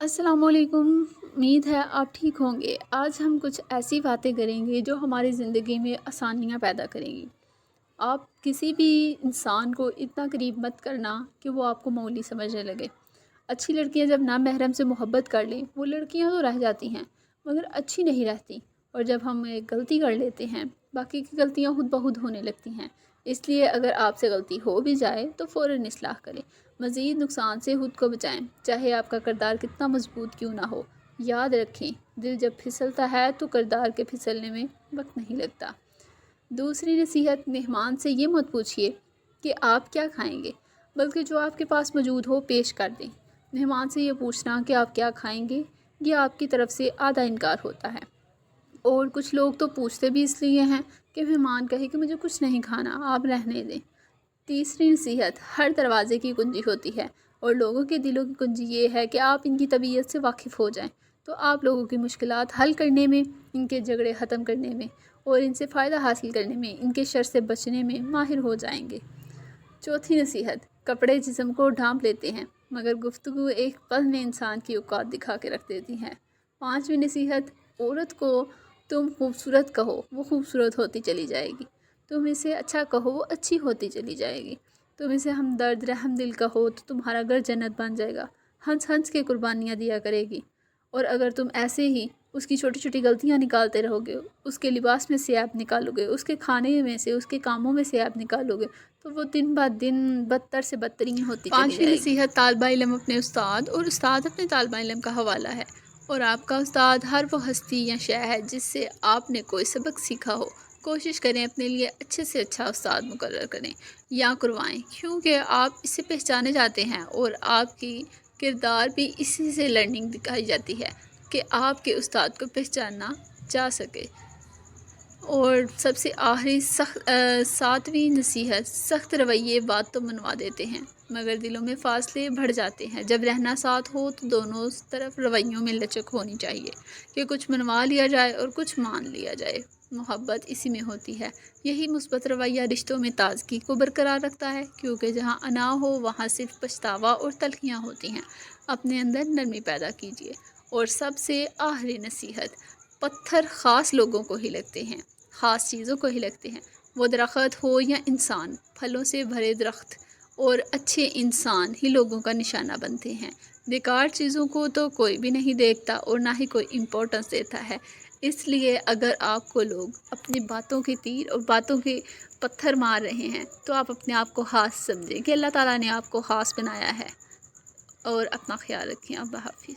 السلام علیکم۔ امید ہے آپ ٹھیک ہوں گے۔ آج ہم کچھ ایسی باتیں کریں گے جو ہماری زندگی میں آسانیاں پیدا کریں گی۔ آپ کسی بھی انسان کو اتنا قریب مت کرنا کہ وہ آپ کو معمولی سمجھنے لگے۔ اچھی لڑکیاں جب نامحرم سے محبت کر لیں، وہ لڑکیاں تو رہ جاتی ہیں مگر اچھی نہیں رہتی، اور جب ہم ایک غلطی کر لیتے ہیں باقی کی غلطیاں خود بخود ہونے لگتی ہیں۔ اس لیے اگر آپ سے غلطی ہو بھی جائے تو فوراً اصلاح کریں، مزید نقصان سے خود کو بچائیں، چاہے آپ کا کردار کتنا مضبوط کیوں نہ ہو۔ یاد رکھیں، دل جب پھسلتا ہے تو کردار کے پھسلنے میں وقت نہیں لگتا۔ دوسری نصیحت، مہمان سے یہ مت پوچھیے کہ آپ کیا کھائیں گے، بلکہ جو آپ کے پاس موجود ہو پیش کر دیں۔ مہمان سے یہ پوچھنا کہ آپ کیا کھائیں گے، یہ آپ کی طرف سے آدھا انکار ہوتا ہے۔ اور کچھ لوگ تو پوچھتے بھی اس لیے ہیں کہ مہمان کہے کہ مجھے کچھ نہیں کھانا، آپ رہنے دیں۔ تیسری نصیحت، ہر دروازے کی کنجی ہوتی ہے، اور لوگوں کے دلوں کی کنجی یہ ہے کہ آپ ان کی طبیعت سے واقف ہو جائیں، تو آپ لوگوں کی مشکلات حل کرنے میں، ان کے جھگڑے ختم کرنے میں، اور ان سے فائدہ حاصل کرنے میں، ان کے شر سے بچنے میں ماہر ہو جائیں گے۔ چوتھی نصیحت، کپڑے جسم کو ڈھانپ لیتے ہیں مگر گفتگو ایک پل میں انسان کی اوقات دکھا کے رکھ دیتی ہیں۔ پانچویں نصیحت، عورت کو تم خوبصورت کہو، وہ خوبصورت ہوتی چلی جائے گی۔ تم اسے اچھا کہو، وہ اچھی ہوتی چلی جائے گی۔ تم اسے ہمدرد رحم دل کہو تو تمہارا گھر جنت بن جائے گا، ہنس ہنس کے قربانیاں دیا کرے گی۔ اور اگر تم ایسے ہی اس کی چھوٹی چھوٹی غلطیاں نکالتے رہو گے، اس کے لباس میں سے عیب نکالو گے، اس کے کھانے میں سے، اس کے کاموں میں سے عیب نکالو گے، تو وہ دن بعد دن بدتر سے بدترین ہوتی چلی جائے گی۔ پانچویں نصیحت، طالبہ علم اپنے استاد اور استاد اپنے طالبہ علم کا حوالہ ہے، اور آپ کا استاد ہر وہ ہستی یا شے ہے جس سے آپ نے کوئی سبق سیکھا ہو۔ کوشش کریں اپنے لیے اچھے سے اچھا استاد مقرر کریں یا کروائیں، کیونکہ آپ اس سے پہچانے جاتے ہیں، اور آپ کی کردار بھی اسی سے لرننگ دکھائی جاتی ہے کہ آپ کے استاد کو پہچاننا جا سکے۔ اور سب سے آخری ساتویں نصیحت، سخت رویے بات تو منوا دیتے ہیں مگر دلوں میں فاصلے بڑھ جاتے ہیں۔ جب رہنا ساتھ ہو تو دونوں طرف رویوں میں لچک ہونی چاہیے کہ کچھ منوا لیا جائے اور کچھ مان لیا جائے۔ محبت اسی میں ہوتی ہے۔ یہی مثبت رویہ رشتوں میں تازگی کو برقرار رکھتا ہے، کیونکہ جہاں انا ہو وہاں صرف پچھتاوا اور تلخیاں ہوتی ہیں۔ اپنے اندر نرمی پیدا کیجیے۔ اور سب سے آخری نصیحت، پتھر خاص لوگوں کو ہی لگتے ہیں، خاص چیزوں کو ہی لگتے ہیں، وہ درخت ہو یا انسان۔ پھلوں سے بھرے درخت اور اچھے انسان ہی لوگوں کا نشانہ بنتے ہیں۔ بیکار چیزوں کو تو کوئی بھی نہیں دیکھتا اور نہ ہی کوئی امپورٹنس دیتا ہے۔ اس لیے اگر آپ کو لوگ اپنی باتوں کے تیر اور باتوں کے پتھر مار رہے ہیں تو آپ اپنے آپ کو خاص سمجھیں کہ اللہ تعالیٰ نے آپ کو خاص بنایا ہے۔ اور اپنا خیال رکھیں۔ اللہ حافظ۔